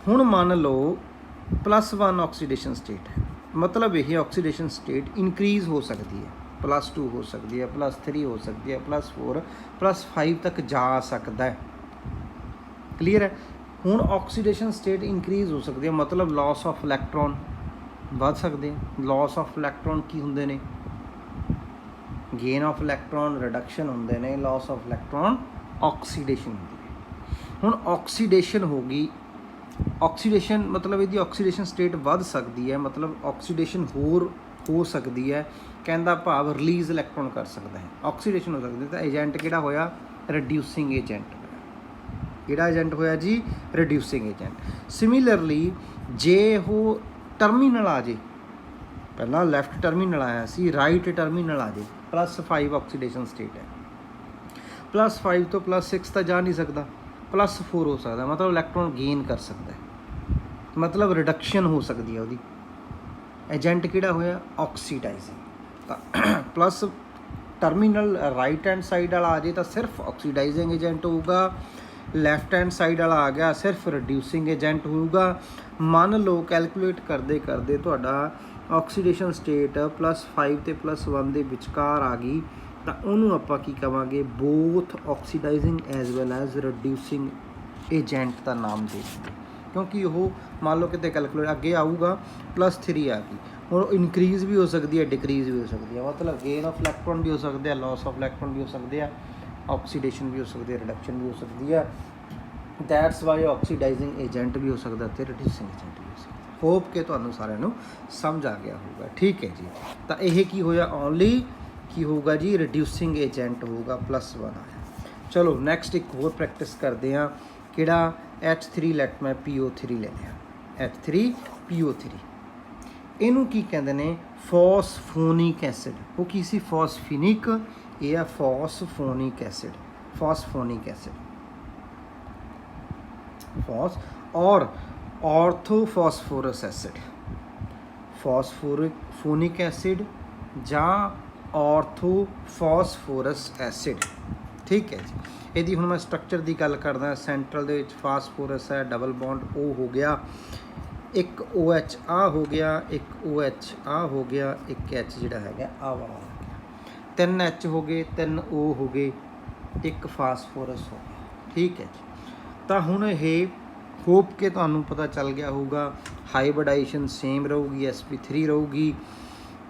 ਹੁਣ ਮੰਨ ਲਓ +1 ਆਕਸੀਡੇਸ਼ਨ ਸਟੇਟ ਹੈ, ਮਤਲਬ ਇਹ ਆਕਸੀਡੇਸ਼ਨ ਸਟੇਟ ਇਨਕਰੀਜ਼ ਹੋ ਸਕਦੀ ਹੈ, +2 ਹੋ ਸਕਦੀ ਹੈ, +3 ਹੋ ਸਕਦੀ ਹੈ, +4 +5 ਤੱਕ ਜਾ ਸਕਦਾ ਹੈ। ਕਲੀਅਰ ਹੈ? ਹੁਣ ਆਕਸੀਡੇਸ਼ਨ ਸਟੇਟ ਇਨਕਰੀਜ਼ ਹੋ ਸਕਦੀ ਹੈ, ਮਤਲਬ ਲਾਸ ਆਫ ਇਲੈਕਟ੍ਰੋਨ ਵੱਧ ਸਕਦੇ ਆ। ਲਾਸ ਆਫ ਇਲੈਕਟ੍ਰੋਨ ਕੀ ਹੁੰਦੇ ਨੇ? ਗੇਨ ਆਫ ਇਲੈਕਟ੍ਰੋਨ, ਰਿਡਕਸ਼ਨ ਹੁੰਦੇ ਨੇ। ਲਾਸ ਆਫ ਇਲੈਕਟ੍ਰੋਨ ਆਕਸੀਡੇਸ਼ਨ ਹੁੰਦੀ ਹੈ। ਹੁਣ ਆਕਸੀਡੇਸ਼ਨ ਹੋ ਗਈ, ਆਕਸੀਡੇਸ਼ਨ ਮਤਲਬ ਇਹਦੀ ਆਕਸੀਡੇਸ਼ਨ ਸਟੇਟ ਵੱਧ ਸਕਦੀ ਹੈ, ਮਤਲਬ ਆਕਸੀਡੇਸ਼ਨ ਹੋਰ ਹੋ ਸਕਦੀ ਹੈ। ਕਹਿੰਦਾ ਭਾਵ ਰਿਲੀਜ਼ ਇਲੈਕਟ੍ਰੋਨ ਕਰ ਸਕਦਾ ਹੈ, ਆਕਸੀਡੇਸ਼ਨ ਹੋ ਸਕਦੀ ਹੈ। ਤਾਂ ਏਜੰਟ ਕਿਹੜਾ ਹੋਇਆ? Reducing agent. ਕਿਹੜਾ ਏਜੰਟ ਹੋਇਆ ਜੀ? Reducing agent. ਸਿਮਿਲਰਲੀ ਜੇ ਉਹ ਟਰਮੀਨਲ ਆ ਜੇ, ਪਹਿਲਾਂ ਲੈਫਟ ਟਰਮੀਨਲ ਆਇਆ ਸੀ, ਰਾਈਟ ਟਰਮੀਨਲ ਆ ਜੇ, +5 ਆਕਸੀਡੇਸ਼ਨ ਸਟੇਟ ਹੈ। +5 ਤੋਂ +6 ਤਾਂ ਜਾ ਨਹੀਂ ਸਕਦਾ, +4 ਹੋ ਸਕਦਾ, ਮਤਲਬ ਇਲੈਕਟ੍ਰੋਨ ਗੇਨ ਕਰ ਸਕਦਾ ਹੈ, ਮਤਲਬ ਰਿਡਕਸ਼ਨ ਹੋ ਸਕਦੀ ਹੈ ਉਹਦੀ। ਏਜੰਟ ਕਿਹੜਾ ਹੋਇਆ? ਆਕਸੀਡਾਈਜ਼ਿੰਗ। ਤਾਂ plus terminal right hand side ਵਾਲਾ ਆ ਜੇ ਤਾਂ ਸਿਰਫ ਆਕਸੀਡਾਈਜ਼ਿੰਗ ਏਜੰਟ ਹੋਊਗਾ। ਲੈਫਟ ਹੈਂਡ ਸਾਈਡ ਵਾਲਾ ਆ ਗਿਆ ਸਿਰਫ ਰਿਡਿਊਸਿੰਗ ਏਜੰਟ ਹੋਊਗਾ। ਮੰਨ ਲਓ ਕੈਲਕੂਲੇਟ ਕਰਦੇ ਕਰਦੇ ਤੁਹਾਡਾ ਆਕਸੀਡੇਸ਼ਨ ਸਟੇਟ +5 ਤੇ +1 ਦੇ ਵਿਚਕਾਰ ਆ ਗਈ, ਤਾਂ ਉਹਨੂੰ ਆਪਾਂ ਕੀ ਕਵਾਂਗੇ? Both oxidising as well as reducing agent ਦਾ ਨਾਮ ਦੇ ਦਿੰਦੇ, ਕਿਉਂਕਿ ਉਹ ਮੰਨ ਲਓ ਕਿਤੇ ਕੈਲਕੂਲੇਟ ਅੱਗੇ ਆਊਗਾ +3 ਆ ਗਈ, ਹੁਣ ਇਨਕਰੀਜ਼ ਵੀ ਹੋ ਸਕਦੀ ਹੈ, ਡਿਕਰੀਜ਼ ਵੀ ਹੋ ਸਕਦੀ ਹੈ, ਮਤਲਬ ਗੇਨ ਆਫ ਇਲੈਕਟ੍ਰੋਨ ਵੀ ਹੋ ਸਕਦੇ ਆ, ਲਾਸ ਆਫ ਇਲੈਕਟ੍ਰੋਨ ਵੀ ਹੋ ਸਕਦੇ ਆ, ਆਕਸੀਡੇਸ਼ਨ ਵੀ ਹੋ ਸਕਦੀ ਹੈ, ਰਿਡਕਸ਼ਨ ਵੀ ਹੋ ਸਕਦੀ ਹੈ। ਦੈਟਸ ਵਾਈ ਆਕਸੀਡਾਈਜ਼ਿੰਗ ਏਜੰਟ ਵੀ ਹੋ ਸਕਦਾ ਤੇ ਰਿਡਿਊਸਿੰਗ ਏਜੰਟ ਵੀ ਹੋ ਸਕਦਾ। ਹੋਪ ਕਿ ਤੁਹਾਨੂੰ ਸਾਰਿਆਂ ਨੂੰ ਸਮਝ ਆ ਗਿਆ ਹੋਊਗਾ। ਠੀਕ ਹੈ ਜੀ, ਤਾਂ ਇਹ ਕੀ ਹੋਇਆ, ਓਨਲੀ ਕੀ ਹੋਊਗਾ ਜੀ, ਰਿਡਿਊਸਿੰਗ ਏਜੰਟ ਹੋਊਗਾ, +1 ਆਇਆ। ਚਲੋ ਨੈਕਸਟ ਇੱਕ ਹੋਰ ਪ੍ਰੈਕਟਿਸ ਕਰਦੇ ਹਾਂ, ਕਿਹੜਾ H3 ਲੈਟ ਮੈਂ PO3 ਲੈ ਲਿਆ, H3PO3 ਇਹਨੂੰ ਕੀ ਕਹਿੰਦੇ ਨੇ, ਫੋਸਫੋਨਿਕ ਐਸਿਡ। ਉਹ ਕੀ ਸੀ, ਫੋਸਫੀਨਿਕ, ਇਹ ਆ ਫੋਸਫੋਨਿਕ ਐਸਿਡ, ਫੋਸਫੋਨਿਕ ਐਸਿਡ ਔਰ ऑर्थोफॉस्फोरस एसिड, ਫੋਸਫੋਨਿਕ ਐਸਿਡ ਜਾਂ ऑर्थोफॉस्फोरस ਐਸਿਡ। ਠੀਕ ਹੈ ਜੀ, ਇਹਦੀ ਹੁਣ ਮੈਂ ਸਟਰਕਚਰ ਦੀ ਗੱਲ ਕਰਦਾ। ਸੈਂਟਰਲ ਦੇ ਵਿੱਚ ਫਾਸਫੋਰਸ ਹੈ, ਡਬਲ ਬੌਂਡ O ਹੋ ਗਿਆ, ਇੱਕ OH ਆ ਹੋ ਗਿਆ, ਇੱਕ OH ਆ ਹੋ ਗਿਆ, ਇੱਕ H ਜਿਹੜਾ ਹੈਗਾ ਆ ਵਾਲਾ ਹੋ ਗਿਆ, 3 H ਹੋ ਗਏ, 3 O ਹੋ ਗਏ, ਇੱਕ ਫਾਸਫੋਰਸ ਹੋ ਗਿਆ। ਠੀਕ ਹੈ ਜੀ, ਤਾਂ ਹੁਣ ਇਹ ਹੋਪ ਕਿ ਤੁਹਾਨੂੰ ਪਤਾ ਚੱਲ ਗਿਆ ਹੋਊਗਾ। ਹਾਈਬ੍ਰਿਡਾਈਜੇਸ਼ਨ ਸੇਮ ਰਹੂਗੀ, sp3 ਰਹੂਗੀ।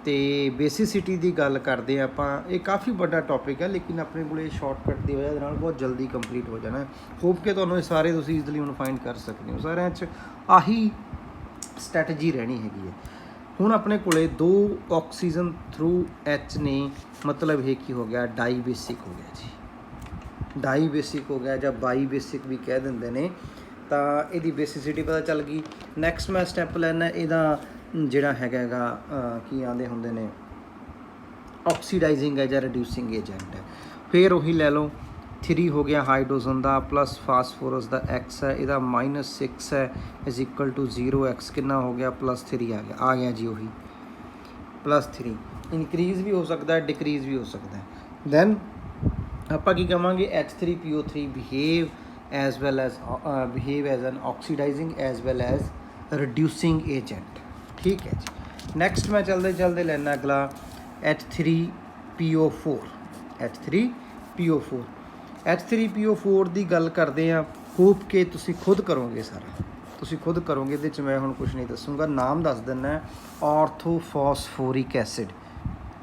ਤੇ ਬੇਸਿਸਿਟੀ ਦੀ ਗੱਲ ਕਰਦੇ ਹਾਂ ਆਪਾਂ, ਇਹ ਕਾਫੀ ਵੱਡਾ ਟੌਪਿਕ ਹੈ, ਲੇਕਿਨ ਆਪਣੇ ਕੋਲ ਸ਼ਾਰਟਕਟ ਦੀ ਵਜ੍ਹਾ ਦੇ ਨਾਲ ਬਹੁਤ ਜਲਦੀ ਕੰਪਲੀਟ ਹੋ ਜਾਣਾ। ਹੋਪ ਕਿ ਤੁਹਾਨੂੰ ਇਹ ਸਾਰੇ ਤੁਸੀਂ ਈਜ਼ਲੀ ਹੁਣ ਫਾਈਂਡ ਕਰ ਸਕਦੇ ਹੋ। ਸਾਰਿਆਂ 'ਚ ਆਹੀ ਸਟ੍ਰੈਟਜੀ ਰਹਿਣੀ ਹੈਗੀ ਹੈ। ਹੁਣ ਆਪਣੇ ਕੋਲੇ 2 ਆਕਸੀਜਨ ਥਰੂ H ਨੇ, ਮਤਲਬ ਇਹ ਕੀ ਹੋ ਗਿਆ, ਡਾਈ ਬੇਸਿਕ ਹੋ ਗਿਆ ਜੀ, ਡਾਈ ਬੇਸਿਕ ਹੋ ਗਿਆ ਜਾਂ ਬਾਈ ਬੇਸਿਕ ਵੀ ਕਹਿ ਦਿੰਦੇ ਨੇ। ਤਾਂ ਇਹਦੀ ਬੇਸਿਸਿਟੀ ਪਤਾ ਚੱਲ ਗਈ। ਨੈਕਸਟ ਮੈਂ ਸਟੈਪ ਲੈਣਾ, ਇਹਦਾ ਜਿਹੜਾ ਹੈਗਾ ਕੀ ਆਉਂਦੇ ਹੁੰਦੇ ਨੇ, ਆਕਸੀਡਾਈਜ਼ਿੰਗ ਹੈ ਜਾਂ ਰਿਡਿਊਸਿੰਗ ਏਜੰਟ ਹੈ। ਫਿਰ ਉਹੀ ਲੈ ਲਓ, 3 ਹੋ ਗਿਆ ਹਾਈਡਰੋਜਨ ਦਾ ਪਲੱਸ ਫਾਸਫੋਰਸ ਦਾ X ਹੈ, ਇਹਦਾ -6 ਹੈ = 0x, ਕਿੰਨਾ ਹੋ ਗਿਆ, +3 ਆ ਗਿਆ ਜੀ, ਉਹੀ +3। ਇਨਕਰੀਜ਼ ਵੀ ਹੋ ਸਕਦਾ, ਡਿਕਰੀਜ਼ ਵੀ ਹੋ ਸਕਦਾ। ਦੈਨ ਆਪਾਂ ਕੀ ਕਹਾਂਗੇ, H3PO3 behave as well as an oxidizing as well as reducing agent। ठीक है जी, नेक्स्ट मैं चलते लेना अगला H3PO4। H3PO4 ਦੀ ਗੱਲ ਕਰਦੇ ਹਾਂ। ਹੋਪ ਕਿ ਤੁਸੀਂ ਖੁਦ ਕਰੋਗੇ, ਸਾਰਾ ਤੁਸੀਂ ਖੁਦ ਕਰੋਗੇ। ਇਹਦੇ 'ਚ ਮੈਂ ਹੁਣ ਕੁਛ ਨਹੀਂ ਦੱਸੂਗਾ, ਨਾਮ ਦੱਸ ਦਿੰਦਾ, orthophosphoric acid,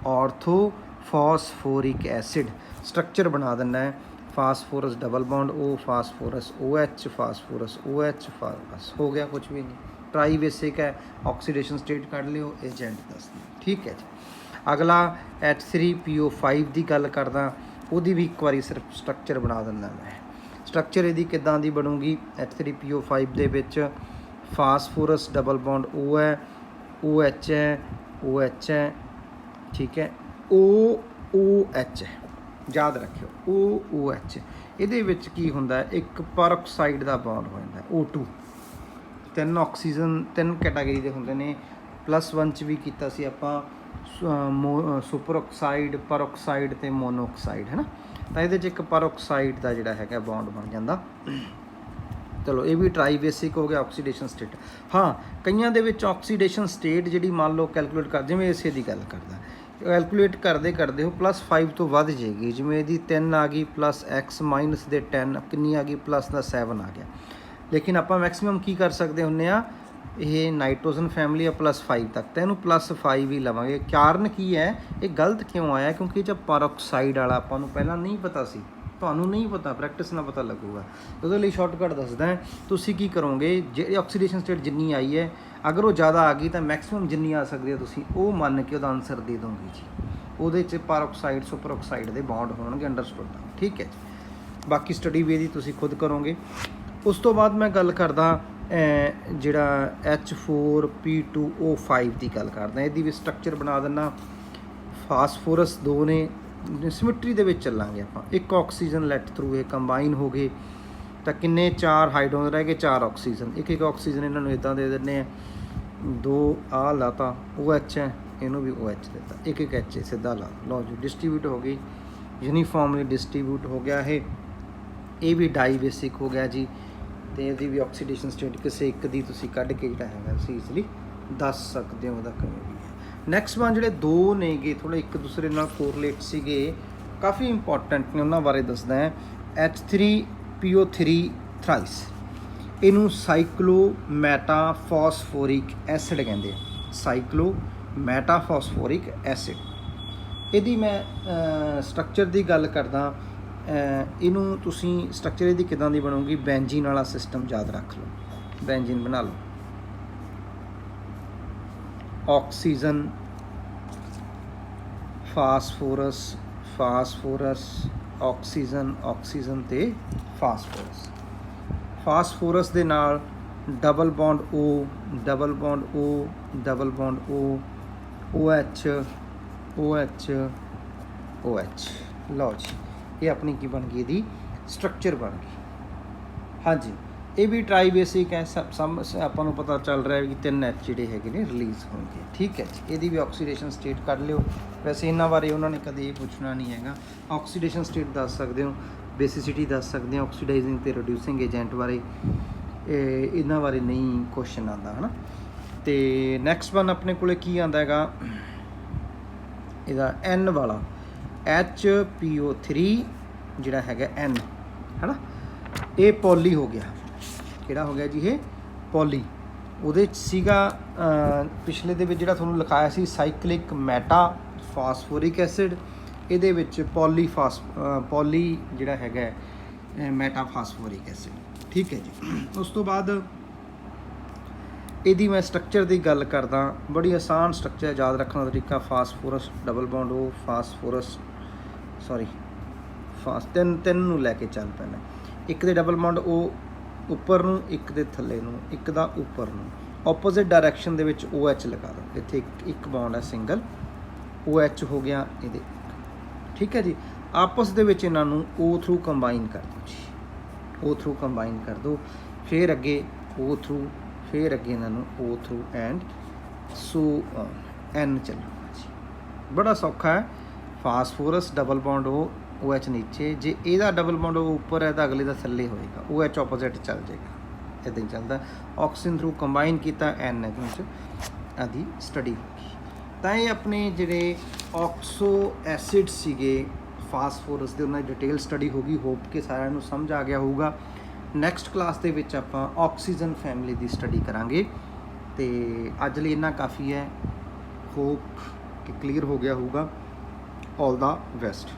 orthophosphoric acid. Structure बना देना है, phosphorus double bond O, phosphorus OH, phosphorus OH, बस हो गया, कुछ भी नहीं। ट्राई बेसिक है, ऑक्सीडेशन स्टेट कढ़ लियो, एजेंट दस दियो। ठीक है जी, अगला H3PO5 की गल करदा, ਉਹਦੀ भी एक बारी सिर्फ स्ट्रक्चर बना दिंदा मैं। स्ट्रक्चर ਇਹਦੀ ਕਿੱਦਾਂ ਦੀ ਬਣੂਗੀ, H3PO5 ਦੇ ਵਿੱਚ फास्फोरस डबल बॉन्ड O है, OH है, OH है, ठीक है, OOH है, याद रखियो OOH। ਇਹਦੇ ਵਿੱਚ ਕੀ ਹੁੰਦਾ, ਇੱਕ ਪਰਆਕਸਾਈਡ ਦਾ ਬੌਂਡ ਹੋ ਜਾਂਦਾ O2। 3 ਆਕਸੀਜਨ 3 ਕੈਟਾਗਰੀ ਦੇ ਹੁੰਦੇ ਨੇ, +1 'ਚ ਵੀ ਕੀਤਾ ਸੀ ਆਪਾਂ, ਸੁਪਰ ਆਕਸਾਈਡ, ਪਰਆਕਸਾਈਡ ਤੇ ਮੋਨੋਆਕਸਾਈਡ, ਹੈ ਨਾ। ਤਾਂ ਇਹਦੇ 'ਚ ਇੱਕ ਪਰਆਕਸਾਈਡ ਦਾ ਜਿਹੜਾ ਹੈਗਾ ਬੌਂਡ ਬਣ ਜਾਂਦਾ। ਚਲੋ ਇਹ ਵੀ ਟਰਾਈ ਬੇਸਿਕ ਹੋ ਗਿਆ, ਆਕਸੀਡੇਸ਼ਨ ਸਟੇਟ। ਹਾਂ, ਕਈਆਂ ਦੇ ਵਿੱਚ ਆਕਸੀਡੇਸ਼ਨ ਸਟੇਟ ਜਿਹੜੀ ਮੰਨ ਲਓ ਕੈਲਕੂਲੇਟ ਕਰ, ਜਿਵੇਂ ਇਸੇ ਦੀ ਗੱਲ ਕਰਦਾ, ਕੈਲਕੂਲੇਟ ਕਰਦੇ ਹੋ +5 ਤੋਂ ਵੱਧ ਜਾਏਗੀ। ਜਿਵੇਂ ਇਹਦੀ 3 ਆ ਗਈ, +x - 10 ਕਿੰਨੀ ਆ ਗਈ, +7 ਆ ਗਿਆ। ਲੇਕਿਨ ਆਪਾਂ ਮੈਕਸਿਮਮ ਕੀ ਕਰ ਸਕਦੇ ਹੁੰਦੇ ਆ, ਇਹ ਨਾਈਟ੍ਰੋਜਨ ਫੈਮਿਲੀ ਆ +5 ਤੱਕ, ਤਾਂ ਇਹਨੂੰ +5 ਹੀ ਲਵਾਂਗੇ। ਕਾਰਨ ਕੀ ਹੈ, ਇਹ ਗਲਤ ਕਿਉਂ ਆਇਆ, ਕਿਉਂਕਿ ਇਹ 'ਚ ਪਰਆਕਸਾਈਡ ਵਾਲਾ ਆਪਾਂ ਨੂੰ ਪਹਿਲਾਂ ਨਹੀਂ ਪਤਾ ਸੀ, ਤੁਹਾਨੂੰ ਨਹੀਂ ਪਤਾ, ਪ੍ਰੈਕਟਿਸ ਨਾਲ ਪਤਾ ਲੱਗੂਗਾ। ਉਹਦੇ ਲਈ ਸ਼ਾਰਟਕਟ ਦੱਸਦਾ, ਤੁਸੀਂ ਕੀ ਕਰੋਗੇ, ਜਿਹੜੀ ਆਕਸੀਡੇਸ਼ਨ ਸਟੇਟ ਜਿੰਨੀ ਆਈ ਹੈ, ਅਗਰ ਉਹ ਜ਼ਿਆਦਾ ਆ ਗਈ ਤਾਂ ਮੈਕਸਿਮਮ ਜਿੰਨੀ ਆ ਸਕਦੀ ਹੈ ਤੁਸੀਂ ਉਹ ਮੰਨ ਕੇ ਉਹਦਾ ਆਨਸਰ ਦੇ ਦੋਗੇ ਜੀ। ਉਹਦੇ 'ਚ ਪਰਆਕਸਾਈਡ ਸੁਪਰ ਆਕਸਾਈਡ ਦੇ ਬੌਂਡ ਹੋਣਗੇ, ਅੰਡਰਸਟੂਡ। ਠੀਕ ਹੈ ਜੀ, ਬਾਕੀ ਸਟੱਡੀ ਵੀ ਇਹਦੀ ਤੁਸੀਂ ਖੁਦ ਕਰੋਗੇ। ਉਸ ਤੋਂ ਬਾਅਦ ਮੈਂ ਗੱਲ ਕਰਦਾ ਜਿਹੜਾ H4P2O5 ਦੀ ਗੱਲ ਕਰਦਾ, ਇਹਦੀ ਵੀ ਸਟਰਕਚਰ ਬਣਾ ਦਿੰਦਾ। ਫਾਸਫੋਰਸ 2 ਨੇ, ਸਿਮਟਰੀ ਦੇ ਵਿੱਚ ਚੱਲਾਂਗੇ ਆਪਾਂ। ਇੱਕ ਆਕਸੀਜਨ ਲੈਟ ਥਰੂ ਇਹ ਕੰਬਾਈਨ ਹੋ ਗਏ, ਤਾਂ ਕਿੰਨੇ, 4 ਹਾਈਡਰੋਜਨ ਰਹਿ ਗਏ, 4 ਆਕਸੀਜਨ। ਇੱਕ ਆਕਸੀਜਨ ਇਹਨਾਂ ਨੂੰ ਇੱਦਾਂ ਦੇ ਦਿੰਦੇ ਆ, 2 ਆ ਲਾਤਾ, OH ਹੈ, ਇਹਨੂੰ ਵੀ OH ਦਿੱਤਾ, ਇੱਕ H ਸਿੱਧਾ ਲਾ ਲਓ ਜੀ, ਡਿਸਟਰੀਬਿਊਟ ਹੋ ਗਈ, ਯੂਨੀਫਾਰਮਲੀ ਡਿਸਟਰੀਬਿਊਟ ਹੋ ਗਿਆ। ਇਹ ਵੀ ਡਾਈ ਬੇਸਿਕ ਹੋ ਗਿਆ ਜੀ। ਅਤੇ ਇਹਦੀ ਵੀ ਆਕਸੀਡੇਸ਼ਨ ਸਟੇਟ ਕਿਸੇ ਇੱਕ ਦੀ ਤੁਸੀਂ ਕੱਢ ਕੇ ਜਿਹੜਾ ਹੈਗਾ ਤੁਸੀਂ ਈਜ਼ਲੀ ਦੱਸ ਸਕਦੇ ਹੋ ਉਹਦਾ ਕਿਵੇਂ ਵੀ ਹੈ। ਨੈਕਸਟ ਵਨ ਜਿਹੜੇ 2 ਨੇਗੇ, ਥੋੜ੍ਹੇ ਇੱਕ ਦੂਸਰੇ ਨਾਲ ਕੋਰਲੇਟ ਸੀਗੇ, ਕਾਫੀ ਇੰਪੋਰਟੈਂਟ ਨੇ, ਉਹਨਾਂ ਬਾਰੇ ਦੱਸਦਾ ਹੈ। H3PO3 ਥਰਾਈਸ, ਇਹਨੂੰ ਸਾਈਕਲੋਮੈਟਾਫਾਸਫੋਰਿਕ ਐਸਿਡ ਕਹਿੰਦੇ ਆ, ਸਾਈਕਲੋਮੈਟਾਫਾਸਫੋਰਿਕ ਐਸਿਡ। ਇਹਦੀ ਮੈਂ ਸਟਰਕਚਰ ਦੀ ਗੱਲ ਕਰਦਾ, ਇਹਨੂੰ ਤੁਸੀਂ ਸਟਰਕਚਰ ਇਹਦੀ ਕਿੱਦਾਂ ਦੀ ਬਣੂਗੀ, ਬੈਂਜੀਨ ਵਾਲਾ ਸਿਸਟਮ ਯਾਦ ਰੱਖ ਲਓ, ਬੈਂਜੀਨ ਬਣਾ ਲਓ। Oxygen, phosphorus, phosphorus, oxygen, oxygen ਤੇ ਫਾਸਫੋਰਸ। ਫਾਸਫੋਰਸ ਦੇ ਨਾਲ double bond O, double bond O, double bond O, OH, OH, OH। ਲਓ ਜੀ, ਇਹ ਆਪਣੀ ਕੀ ਬਣ ਗਈ, ਇਹਦੀ ਸਟਰਕਚਰ ਬਣ ਗਈ। ਹਾਂਜੀ, ਇਹ ਵੀ ਟਰਾਈ ਬੇਸਿਕ ਹੈ, ਸਭ ਆਪਾਂ ਨੂੰ ਪਤਾ ਚੱਲ ਰਿਹਾ ਕਿ 3 H ਜਿਹੜੇ ਹੈਗੇ ਨੇ ਰਿਲੀਜ਼ ਹੋਣਗੇ। ਠੀਕ ਹੈ ਜੀ, ਇਹਦੀ ਵੀ ਆਕਸੀਡੇਸ਼ਨ ਸਟੇਟ ਕਰ ਲਿਓ। ਵੈਸੇ ਇਹਨਾਂ ਬਾਰੇ ਉਹਨਾਂ ਨੇ ਕਦੇ ਇਹ ਪੁੱਛਣਾ ਨਹੀਂ ਹੈਗਾ, ਆਕਸੀਡੇਸ਼ਨ ਸਟੇਟ ਦੱਸ ਸਕਦੇ ਹੋ, ਬੇਸਿਸਿਟੀ ਦੱਸ ਸਕਦੇ ਹੋ, ਆਕਸੀਡਾਈਜ਼ਿੰਗ ਤੇ ਰਿਡਿਊਸਿੰਗ ਏਜੰਟ ਬਾਰੇ ਇਹਨਾਂ ਬਾਰੇ ਨਹੀਂ ਕੁਐਸਚਨ ਆਉਂਦਾ ਹੈ ਨਾ। ਤੇ ਨੈਕਸਟ ਵਨ ਆਪਣੇ ਕੋਲੇ ਕੀ ਆਉਂਦਾ ਹੈਗਾ, ਇਹਦਾ N ਵਾਲਾ, HPO3 ਜਿਹੜਾ ਹੈਗਾ N, ਹੈ ਨਾ। ਇਹ ਪੋਲੀ ਹੋ ਗਿਆ, ਕਿਹੜਾ ਹੋ ਗਿਆ ਜੀ, ਇਹ ਪੋਲੀ। ਉਹਦੇ 'ਚ ਸੀਗਾ ਪਿਛਲੇ ਦੇ ਵਿੱਚ ਜਿਹੜਾ ਤੁਹਾਨੂੰ ਲਿਖਾਇਆ ਸੀ ਸਾਈਕਲਿਕ ਮੈਟਾ ਫਾਸਫੋਰਿਕ ਐਸਿਡ, ਇਹਦੇ ਵਿੱਚ ਪੋਲੀ ਜਿਹੜਾ ਹੈਗਾ ਮੈਟਾ ਫਾਸਫੋਰਿਕ ਐਸਿਡ। ਠੀਕ ਹੈ ਜੀ। ਉਸ ਤੋਂ ਬਾਅਦ ਇਹਦੀ ਮੈਂ ਸਟਰਕਚਰ ਦੀ ਗੱਲ ਕਰਦਾ, ਬੜੀ ਆਸਾਨ ਸਟਰਕਚਰ, ਯਾਦ ਰੱਖਣ ਦਾ ਤਰੀਕਾ, phosphorus double bond O, phosphorus ਤਿੰਨ ਨੂੰ ਲੈ ਕੇ ਚੱਲ ਪੈਣਾ, ਇੱਕ ਦੇ ਡਬਲ ਬੌਂਡ O ਉੱਪਰ ਨੂੰ, ਇੱਕ ਦੇ ਥੱਲੇ ਨੂੰ, ਇੱਕ ਦਾ ਉੱਪਰ ਨੂੰ, ਆਪੋਜ਼ਿਟ ਡਾਇਰੈਕਸ਼ਨ ਦੇ ਵਿੱਚ OH ਲਗਾ ਦਿਓ। ਇੱਥੇ ਇੱਕ ਬੌਂਡ ਹੈ ਸਿੰਗਲ, OH ਹੋ ਗਿਆ ਇਹਦੇ। ਠੀਕ ਹੈ ਜੀ, ਆਪਸ ਦੇ ਵਿੱਚ ਇਹਨਾਂ ਨੂੰ O ਥਰੂ ਕੰਬਾਈਨ ਕਰ ਦਿਓ ਜੀ, O ਥਰੂ ਕੰਬਾਈਨ ਕਰ ਦਿਓ, ਫਿਰ ਅੱਗੇ O ਥਰੂ, ਫਿਰ ਅੱਗੇ ਇਹਨਾਂ ਨੂੰ O through and so on, N ਚੱਲੂਗਾ ਜੀ। ਬੜਾ ਸੌਖਾ ਹੈ। Phosphorus double bond O, OH ਨੀਚੇ, ਜੇ ਇਹਦਾ ਡਬਲ ਬੌਂਡ O ਉੱਪਰ ਹੈ ਤਾਂ ਅਗਲੇ ਦਾ ਥੱਲੇ ਹੋਏਗਾ, OH ਆਪੋਜ਼ਿਟ ਚੱਲ ਜਾਏਗਾ, ਇੱਦਾਂ ਹੀ ਚੱਲਦਾ। ਆਕਸੀਜਨ ਥਰੂ ਕੰਬਾਈਨ ਕੀਤਾ, N ਇਹਦੇ ਵਿੱਚ ਆਦੀ ਸਟੱਡੀ ਹੋ ਗਈ। ਤਾਂ ਇਹ ਆਪਣੇ ਜਿਹੜੇ ਆਕਸੋ ਐਸਿਡ ਸੀਗੇ ਫਾਸਫੋਰਸ ਦੇ, ਉਹਨਾਂ ਦੀ ਡਿਟੇਲ ਸਟੱਡੀ ਹੋ ਗਈ। ਹੋਪ ਕਿ ਸਾਰਿਆਂ ਨੂੰ ਸਮਝ ਆ ਗਿਆ ਹੋਊਗਾ। ਨੈਕਸਟ ਕਲਾਸ ਦੇ ਵਿੱਚ ਆਪਾਂ ਆਕਸੀਜਨ ਫੈਮਿਲੀ ਦੀ ਸਟੱਡੀ ਕਰਾਂਗੇ। ਤੇ ਅੱਜ ਲਈ ਇੰਨਾ ਕਾਫੀ ਹੈ। ਹੋਪ ਕਿ ਕਲੀਅਰ ਹੋ ਗਿਆ ਹੋਊਗਾ। ਆਲ ਦਾ ਬੈਸਟ।